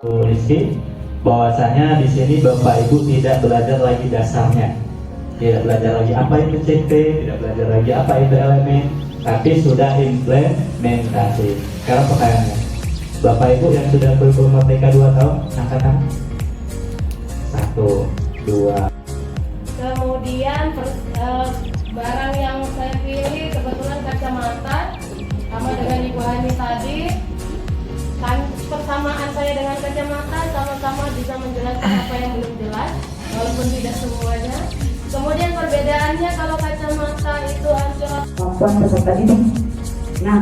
Rizky, bahwasanya di sini Bapak Ibu tidak belajar lagi dasarnya, tidak belajar lagi apa itu CP, tidak belajar lagi apa itu elemen, tapi sudah implementasi. Sekarang pertanyaannya, Bapak Ibu yang sudah berumur TK 2 tahun, angkat tangan. 1, 2. Kemudian barang yang saya pilih kebetulan kacamata, sama dengan Ibu Hani tadi. Persamaan saya dengan kacamata sama-sama bisa menjelaskan apa yang belum jelas, walaupun tidak semuanya. Kemudian perbedaannya kalau kacamata itu hancur kemampuan peserta didik. Nah,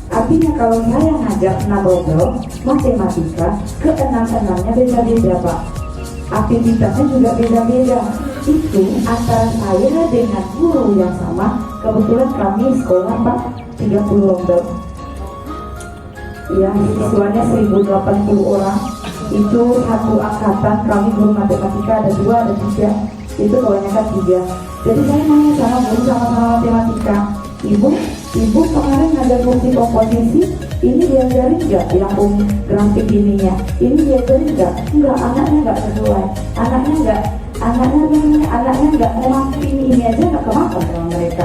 artinya kalau saya ngajar 6 rombel matematika, ke-6-6-nya beda-beda Pak. Aktivitasnya juga beda-beda. Itu antara saya dengan guru yang sama. Kebetulan kami sekolah Pak 30 rombel. Ya, siswanya 1080 orang. Itu satu angkatan, kami guru matematika ada 2, ada 3. Itu kebanyakan 3. Jadi saya nanya sama guru sama-sama matematika, Ibu kemarin ngajar fungsi komposisi, ini diajarin nggak yang grafik ininya? Ini diajarin nggak? Enggak, anaknya nggak sesuai. Anaknya nggak memang ini aja nggak kemakan sama mereka.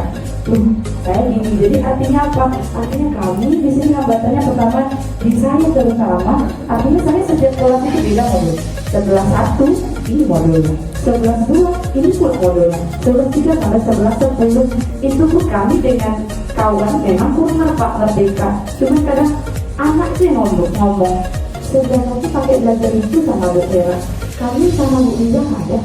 Kayak gini. Jadi artinya apa? Artinya kami di sini hambatannya pertama di saya terutama. Artinya saya setiap kelas itu beda modul. 11-1 ini modulnya, 11-2 ini pun modulnya, 11-3 sampai 11-10 itu pun kami dengan kawan memang kurang Pak merdeka. Cuma kadang anak sih ngomong sebenarnya pakai belajar itu sama Bu Vera, kami sama Bu Ida ada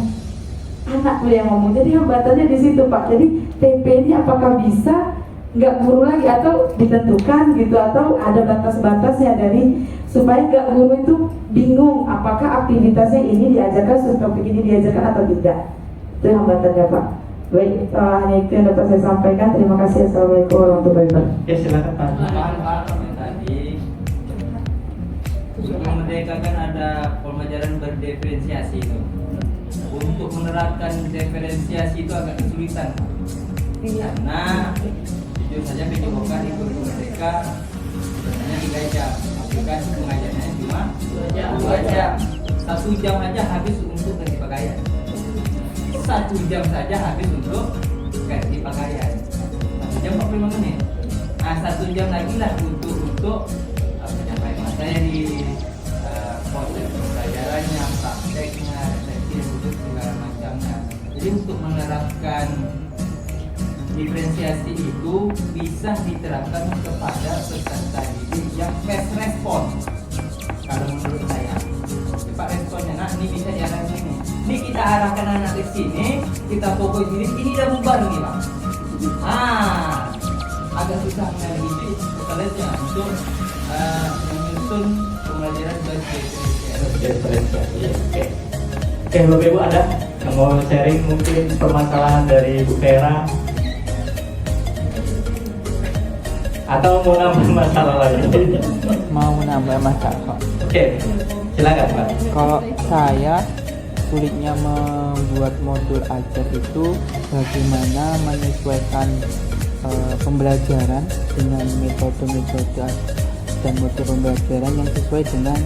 anak yang ngomong. Jadi hambatannya di situ Pak. Jadi TP ini apakah bisa nggak guru lagi atau ditentukan gitu, atau ada batas-batasnya dari supaya nggak guru itu bingung apakah aktivitasnya ini diajarkan seperti ini diajarkan atau tidak. Itu hambatannya Pak. Baik, hanya itu yang dapat saya sampaikan. Terima kasih. Assalamualaikum warahmatullahi wabarakatuh. Ya silakan Pak. Pak, tadi sebelum merdeka kan ada pembelajaran berdiferensiasi itu. Untuk menerapkan diferensiasi itu agak kesulitan karena jujur saja PJOK ikut merdeka biasanya 3 jam, aplikasi pengajarnya cuma 2 jam. 1 jam aja habis untuk ganti pakaian, 1 jam saja habis untuk ganti pakaian, 1 jam 45 menit. Nah 1 jam lagi lah untuk penyampaian saya di proses pembelajarannya, prakteknya, segala macamnya. Jadi untuk menerapkan diferensiasi itu bisa diterapkan kepada peserta didik yang fast response. Kalau menurut saya, cepat responnya. Nah, ini bisa diarahkan ini. Ini kita arahkan anak ke sini, kita fokus ini udah bubar nih Pak. Agak susah menghadapi setelahnya untuk menyusun pembelajaran Diferensiasi. Oke, Bapak Ibu ada yang mau sharing mungkin permasalahan dari Bu Vera atau mau nambah masalah lagi? Mau nambah masalah. Oke, silakan Pak. Kalau saya sulitnya membuat modul ajar itu bagaimana menyesuaikan pembelajaran dengan metode-metode dan modul pembelajaran yang sesuai dengan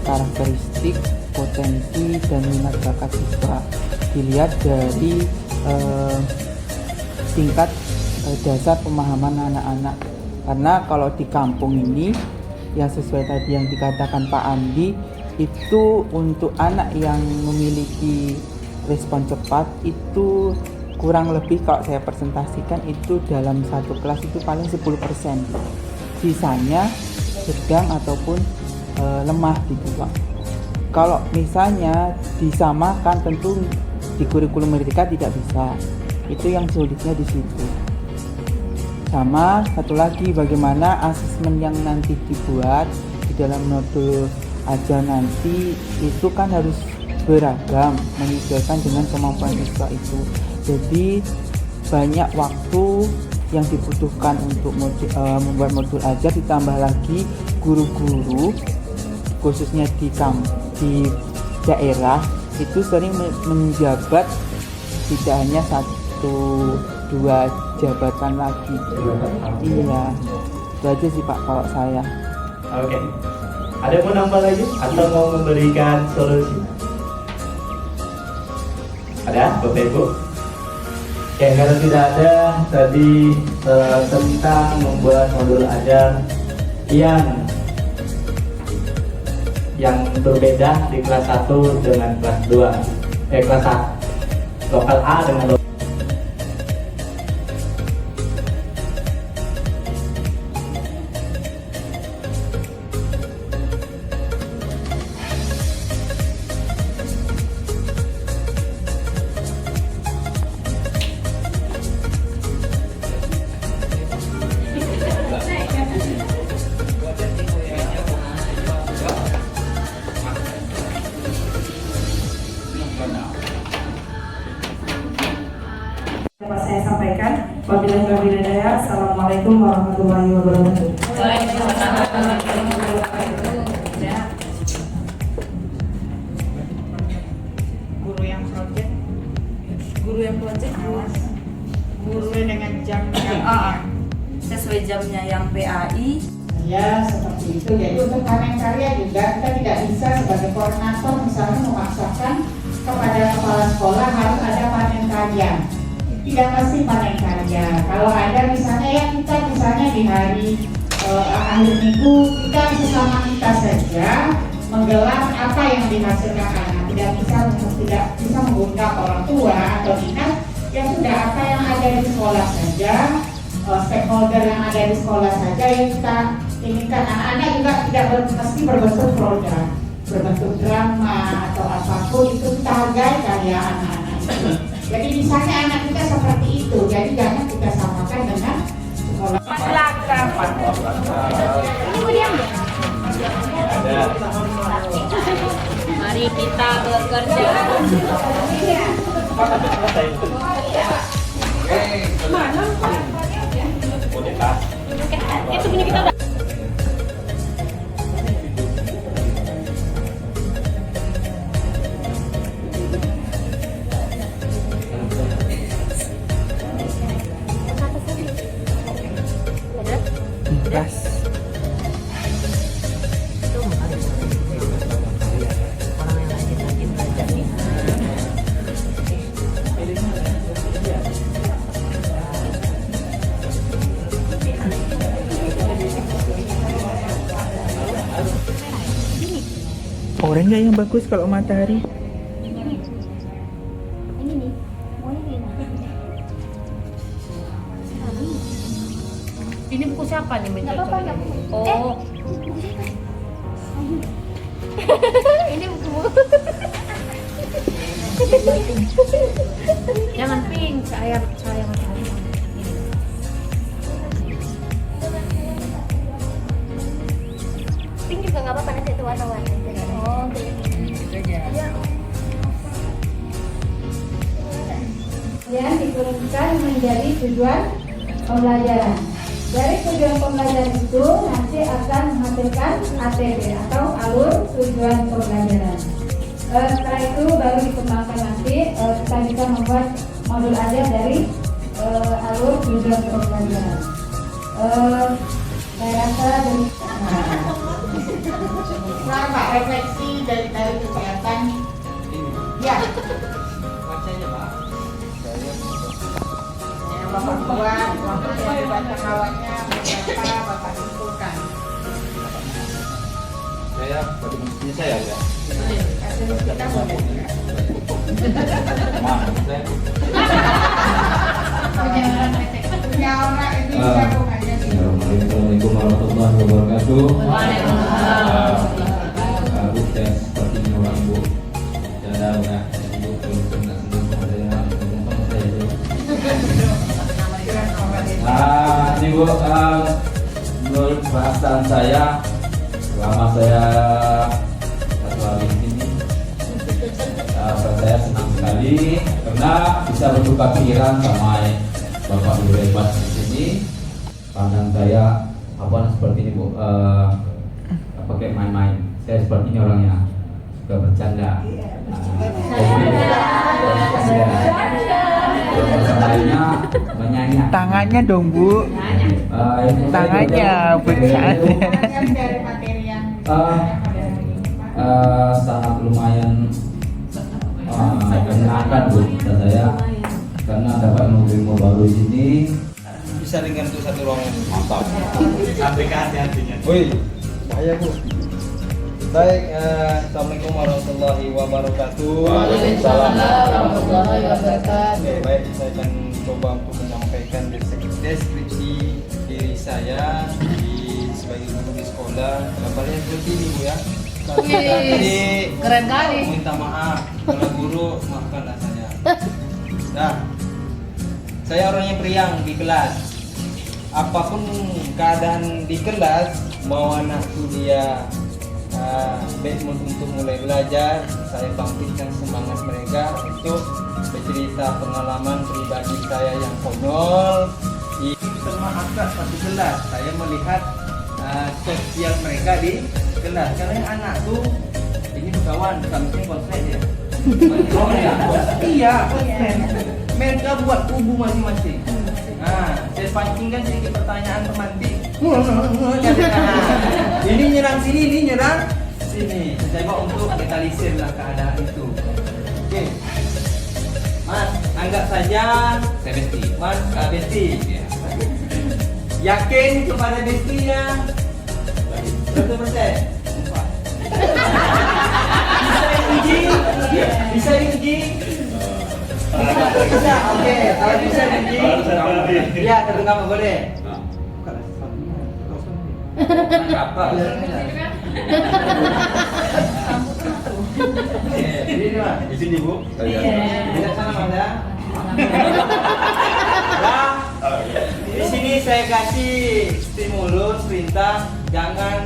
karakteristik, potensi, dan minat bakat siswa. Dilihat dari tingkat dasar pemahaman anak-anak. Karena kalau di kampung ini yang sesuai tadi yang dikatakan Pak Andi, itu untuk anak yang memiliki respon cepat itu kurang lebih kalau saya presentasikan itu dalam satu kelas itu paling 10%. Sisanya sedang ataupun lemah gitu Pak. Kalau misalnya disamakan tentu di kurikulum merdeka tidak bisa. Itu yang sulitnya di situ. Sama satu lagi, bagaimana asesmen yang nanti dibuat di dalam modul ajar nanti itu kan harus beragam, menyesuaikan dengan kemampuan siswa itu. Jadi banyak waktu yang dibutuhkan untuk membuat modul ajar, ditambah lagi guru-guru khususnya di daerah itu sering menjabat tidak hanya 1-2 jabatan lagi. Iya, itu aja sih Pak kalau saya. Oke. Ada yang mau nambah lagi atau mau memberikan solusi? Ada, Bapak Ibu? Oke, kalau tidak ada tadi tentang membuat modul ajar yang berbeda di kelas 1 dengan kelas 2. Kelas A, lokal A dengan lokal Dapat saya sampaikan, wabillahi hidayah. Assalamualaikum warahmatullahi wabarakatuh. Guru yang project guru dengan jam sesuai jamnya yang PAI. ya seperti itu. Jadi untuk panen karya juga kita tidak bisa sebagai koordinator misalnya memaksakan kepada kepala sekolah harus ada panen karya. Tidak pasti panen karya. Kalau ada misalnya ya kita misalnya di hari akhir minggu kita sesama kita saja menggelar apa yang dihasilkan anak. Tidak bisa mengundang orang tua atau dinas, yang sudah apa yang ada di sekolah saja, stakeholder yang ada di sekolah saja yang kita inginkan. Anak-anak juga tidak mesti berbentuk program, berbentuk drama atau apapun, itu kita hargai karya anak-anak itu. Jadi misalnya anak kita seperti itu, jadi jangan kita samakan dengan sekolah. Mari kita bekerja. Itu punya kita. Gas. Oranye yang bagus kalau matahari. Ini nih, mau ini. Ini buku siapa nih? Nggak apa-apa, nggak apa-apa. Oh. Ini buku. Jangan pink, saya matahari. Pink juga nggak apa-apa, nanti itu warna-warni. Oh, Yang diturunkan menjadi tujuan pembelajaran. Dari tujuan pembelajaran itu nanti akan menghasilkan ATB atau alur tujuan pembelajaran. Setelah itu baru dikembangkan nanti kita bisa membuat modul ajar dari alur tujuan pembelajaran. Saya rasa dari Nah, Pak, refleksi dari kegiatan. Ya. Bacanya, Pak. Yang Bapak buat, waktu yang dibaca kawannya, berapa Bapak simpulkan. Saya bagi maksudnya saya ya. Hasil kita boleh. Maaf, saya. Punya orang ini jago aja sih. Assalamualaikum warahmatullahi wabarakatuh. Bu, saya sepertinya orang Bu. Jangan ya, Bu senang ada yang ngomong saya itu. Ini Bu, menurut bahasan saya selama saya satu hari ini, saya senang sekali karena bisa bertukar pikiran sama Bapak Ibu hebat di sini. Pandang saya apa seperti ini Bu, pakai main-main. Saya seperti ini orangnya suka bercanda. Lainnya menyanyi. Tangannya dong Bu. Tangannya bercanda. Dari materi yang Sangat lumayan menyenangkan Bu buat saya karena dapat ilmu baru di sini. Bisa dengan untuk satu ruangan. Mantap. Sampai ke hati-hatinya. Woi, bahaya Bu. Baik, assalamualaikum warahmatullahi wabarakatuh. Waalaikumsalam warahmatullahi wabarakatuh. Oke, baik, saya akan coba untuk menyampaikan deskripsi diri saya sebagai guru di sekolah. Gambarnya seperti ini Bu ya. Jadi Keren kali. minta maaf kalau guru, maafkanlah saya. Nah, saya orangnya periang di kelas. Apapun keadaan di kelas, mau anakku dia bad mood untuk mulai belajar, saya bangkitkan semangat mereka untuk bercerita pengalaman pribadi saya yang konyol. Di semua aspek satu kelas, saya melihat sosial mereka di kelas. Karena yang anak tuh ini kawan, kami konslet ya. Oh ya, iya konslet. Mereka buat kubu masing-masing. Nah, saya pancingkan sedikit pertanyaan pemantik. Ini nyerang sini, ini nyerang sini. Saya coba untuk metalisir lah keadaan itu. Oke, Mas, anggap saja saya besti. Mas, besti. Yakin kepada bestinya? 100%. Bisa diuji? Bisa, oke. Kalau bisa diuji, ya terdengar boleh. Apa? Ini mah, di sini Bu. Tidak sana mana? Nah, di sini saya kasih stimulus perintah jangan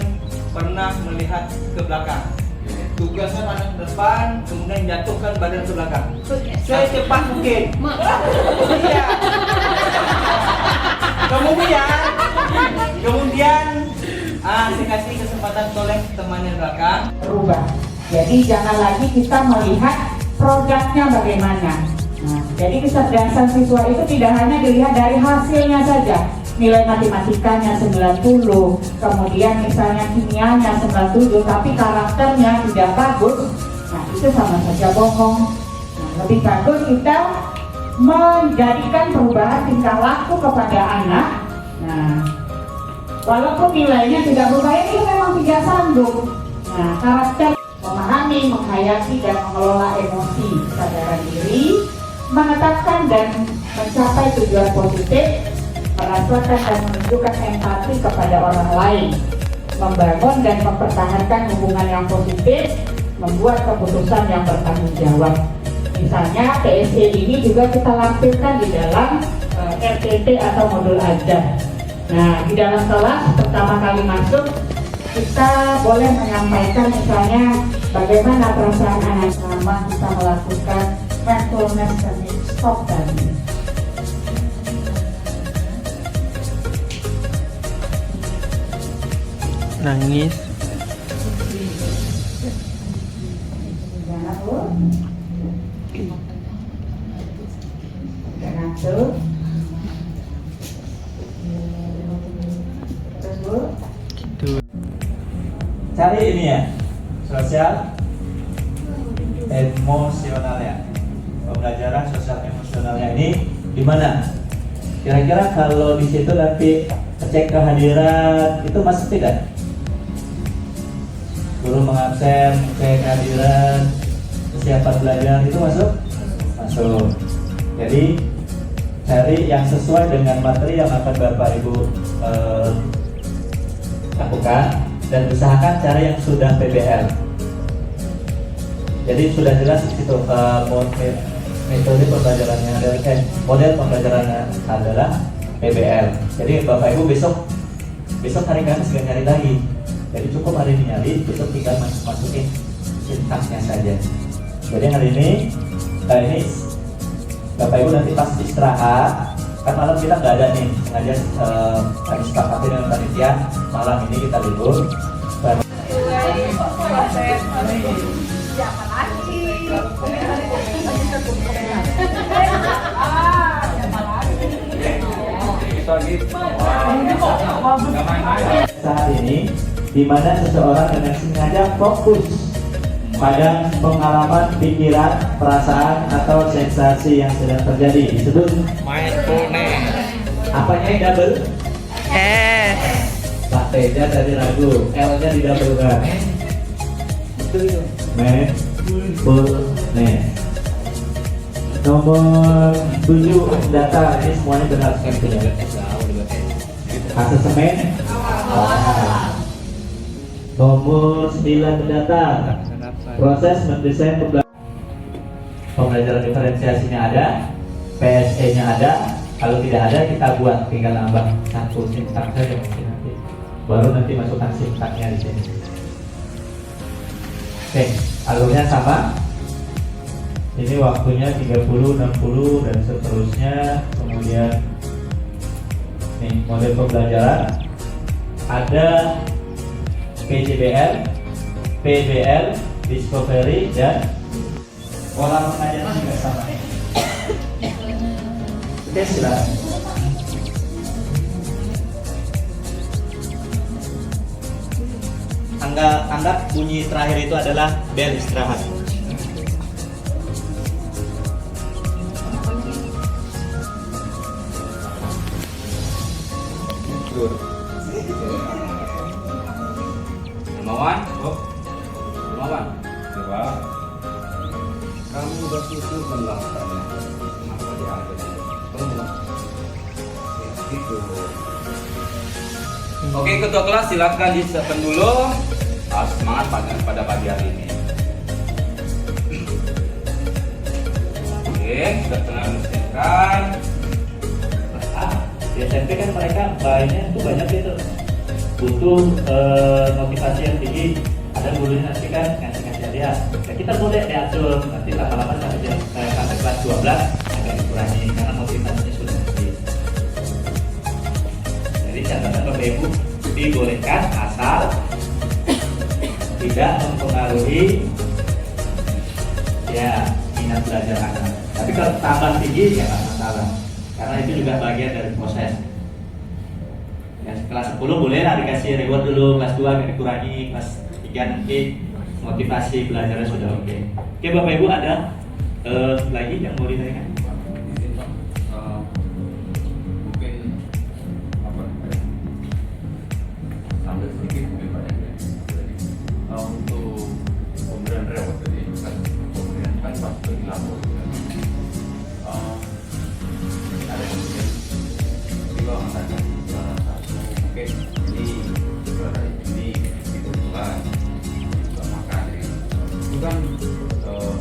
pernah melihat ke belakang. Tugasnya anak ke depan, kemudian jatuhkan badan ke belakang. Secepat mungkin. Iya. Kemudian saya kasih kesempatan toleh temannya belakang. Berubah. Jadi jangan lagi kita melihat produknya bagaimana. Nah, jadi kecerdasan siswa itu tidak hanya dilihat dari hasilnya saja. Nilai matematikanya 90, kemudian misalnya kimianya 97, tapi karakternya tidak bagus. Nah, itu sama saja bohong. Nah, lebih bagus kita menjadikan perubahan tingkah laku kepada anak. Nah, walaupun nilainya tidak berubah, itu memang tidak sanggup. Nah, karakter memahami, menghayati dan mengelola emosi, kesadaran diri, menetapkan dan mencapai tujuan positif, merasakan dan menunjukkan empati kepada orang lain, membangun dan mempertahankan hubungan yang positif, membuat keputusan yang bertanggung jawab. Misalnya PSE ini juga kita lampirkan di dalam RTT atau modul ajar. Nah, di dalam kelas pertama kali masuk kita boleh menyampaikan misalnya bagaimana perasaan anak selama kita melakukan mindfulness dan stop tadi. Nangis. Jangan Bu. Jangan tuh. Terus Bu. Cari ini ya, sosial emosionalnya. Pembelajaran sosial emosionalnya ini di mana? Kira-kira kalau di situ nanti cek kehadiran itu masuk tidak? Guru mengabsen, cek kehadiran, kesiapan belajar itu masuk? Masuk. Jadi cari yang sesuai dengan materi yang akan Bapak Ibu lakukan dan usahakan cari yang sudah PBL. Jadi sudah jelas di situ metode pembelajarannya model pembelajarannya adalah PBL. Jadi Bapak Ibu besok hari Kamis nggak nyari lagi. Jadi cukup hari ini nyari, besok tinggal masukin sintaksnya saja. Jadi hari ini Bapak Ibu nanti pas istirahat, kan malam kita nggak ada nih, sengaja kami sepakati dengan panitia malam ini kita libur. Saat ini di mana seseorang dengan sengaja fokus pada pengalaman, pikiran, perasaan, atau sensasi yang sedang terjadi. Disebut Mindfulness. apanya yang double? T-nya dari ragu, L-nya didabelkan. Mindfulness. Nomor 7 data, ini semuanya benar sekali. Asesmen. Nomor 9 pendataan. Proses mendesain pembelajaran diferensiasinya ada, PSE-nya ada. Kalau tidak ada kita buat, tinggal nambah satu sintak saja mungkin nanti. Baru nanti masukkan sintaknya di sini. Oke, alurnya sama. Ini waktunya 30, 60 dan seterusnya. Kemudian nih model pembelajaran ada PJBL, PBL, Discovery, dan pola pengajaran juga sama. Oke, silakan. Anggap bunyi terakhir itu adalah bel istirahat. Kemauan, kemauan. Coba. Kamu bersusu melakukannya. Apa dia ada? Gitu. Oke, ketua kelas silakan disiapkan dulu. Semangat pada pagi hari ini. Oke, sudah pernah menyiapkan. Di SMP kan mereka bahannya itu banyak itu, butuh motivasi yang tinggi. Ada gurunya nanti kan ngasih hadiah. Ya, kita boleh diatur nanti lama-lama sampai kelas 12 agak dikurangi karena motivasinya sudah tinggi. Jadi catatan Bapak Ibu dibolehkan asal tidak mempengaruhi ya minat belajar anak. Tapi kalau tambah tinggi ya nggak masalah. Karena itu juga bagian dari proses. Ya, kelas 10 boleh lah dikasih reward dulu, kelas 2 agak dikurangi, kelas 3 nanti motivasi belajarnya sudah oke. Oke Bapak Ibu, ada lagi yang mau ditanyakan? Mungkin apa? Sambil sedikit mungkin banyak ya. Untuk pemberian reward tadi kan pemberian kan pasti dilapor. Ada kemudian juga mengatakan mungkin ini juara ini itu bulan makan ya. Itu kan menurut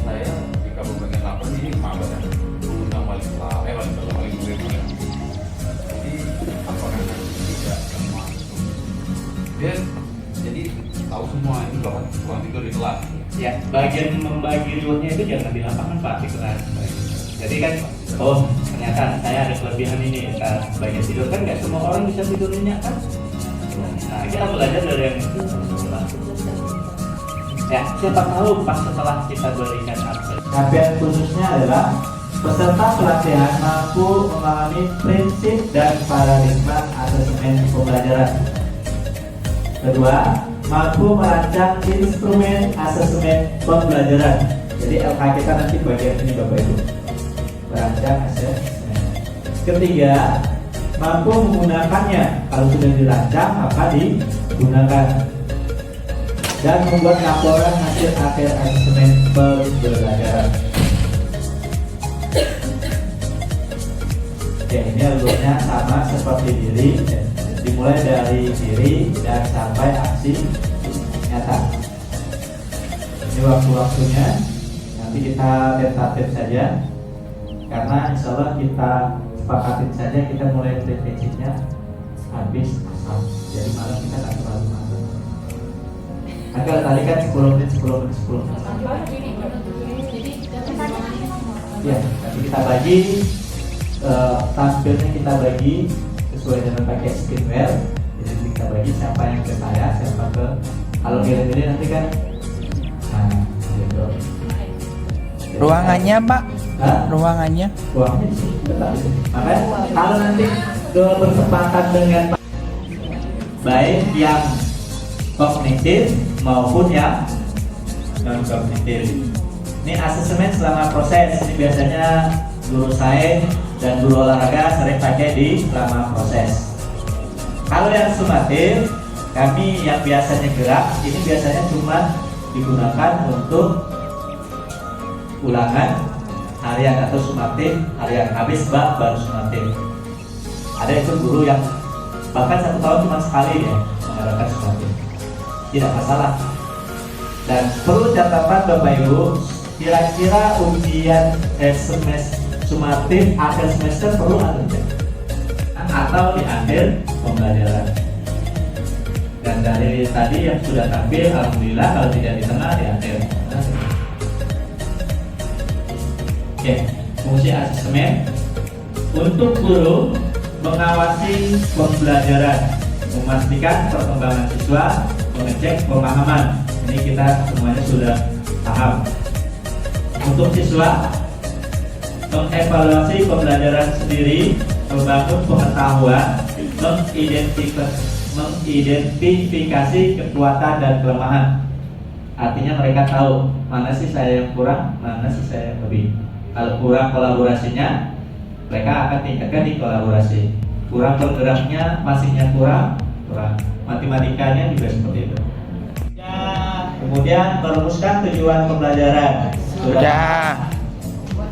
saya jika pembagian lapor ini sama ya mengundang wali kelas wali murid ya. Jadi apakah nanti tidak termasuk dia jadi tahu semua itu bahkan ruang tidur di kelas. Ya, bagian membagi rewardnya itu jangan di lapangan Pak, di kelas. Jadi kan, oh ternyata saya ada kelebihan ini, bagian tidur kan nggak semua orang bisa tidur nyenyak kan? Nah, kita belajar dari yang itu. Ya, siapa tahu pas setelah kita berikan akses. Capaian khususnya adalah peserta pelatihan mampu memahami prinsip dan paradigma asesmen pembelajaran. Kedua, mampu merancang instrumen asesmen pembelajaran. Jadi LK kita nanti bagian ini Bapak Ibu. Merancang asesmen. Ketiga, mampu menggunakannya. Kalau sudah dirancang maka digunakan. Dan membuat laporan hasil akhir asesmen pembelajaran. Oke, ini alurnya sama seperti diri. Dimulai dari diri dan sampai aksi nyata. Ini waktu-waktunya nanti kita tentatif saja, karena insya Allah kita sepakatin saja kita mulai definisinya habis asal. Jadi malam kita tak terlalu malam. Agak tadi kan 10 menit. Ya, nanti kita bagi tampilnya kita bagi sesuai dengan pakai skinware. Jadi kita bagi siapa yang ke saya, siapa ke. Kalau gini nanti kan gitu. Ruangannya Pak? Hah? Ruangannya? Ruangannya di sini, tetap di sini. Makanya kalau nanti ke bersepakat dengan baik yang kognitif maupun yang non kognitif. Ini asesmen selama proses. Ini biasanya guru sains dan guru olahraga sering pakai di selama proses. Kalau yang sumatif, kami yang biasanya gerak, ini biasanya cuma digunakan untuk ulangan harian atau sumatif harian, habis baru sumatif. Ada itu guru yang bahkan 1 tahun cuma sekali ya mengadakan sumatif, tidak masalah. Dan perlu catatan Bapak Ibu, kira-kira ujian sumatif akhir semester perlu atau di akhir pembelajaran. Dan dari tadi yang sudah tampil, alhamdulillah, kalau tidak di tengah, di akhir. Oke, fungsi asesmen untuk guru mengawasi pembelajaran, memastikan perkembangan siswa, mengecek pemahaman. Ini kita semuanya sudah paham. Untuk siswa, mengevaluasi pembelajaran sendiri, membangun pengetahuan, mengidentifikasi kekuatan dan kelemahan. Artinya mereka tahu mana sih saya yang kurang, mana sih saya yang lebih. Kalau kurang kolaborasinya, mereka akan tingkatkan di kolaborasi. Kurang bergeraknya, masihnya kurang. Matematikanya juga seperti itu. Kemudian merumuskan tujuan pembelajaran. Sudah.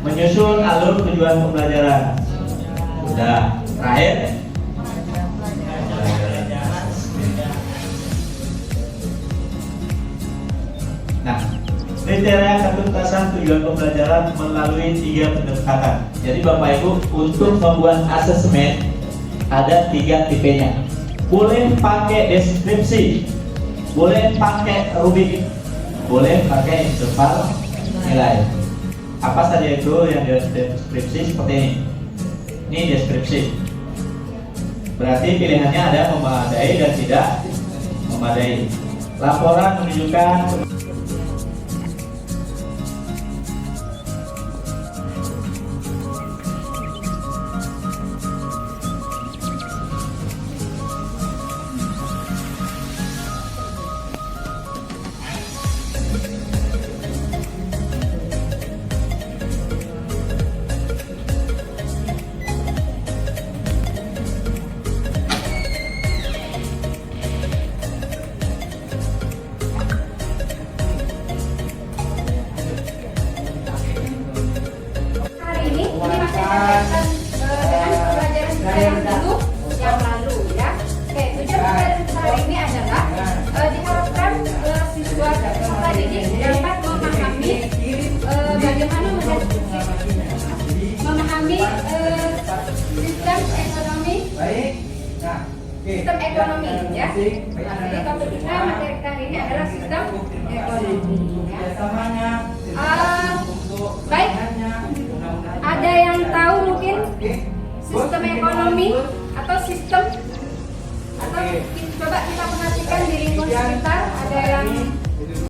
Menyusun alur tujuan pembelajaran. Sudah. Terakhir. Nah, kriteria ketuntasan tujuan pembelajaran melalui 3 pendekatan. Jadi Bapak Ibu, untuk membuat asesmen ada 3 tipenya. Boleh pakai deskripsi, boleh pakai rubrik, boleh pakai interval nilai. Apa saja itu yang deskripsi seperti ini. Ini deskripsi. Berarti pilihannya ada memadai dan tidak memadai. Laporan menunjukkan yang lalu ya. Oke, tujuan pembelajaran hari ini adalah diharapkan siswa peserta didik dapat memahami bagaimana memahami sistem ekonomi. Sistem ekonomi ya. Jadi topik kita materi kali ini adalah sistem ekonomi. Ya. Baik. Ada yang tahu mungkin sistem ekonomi atau sistem, atau coba kita perhatikan di lingkungan sekitar, ada yang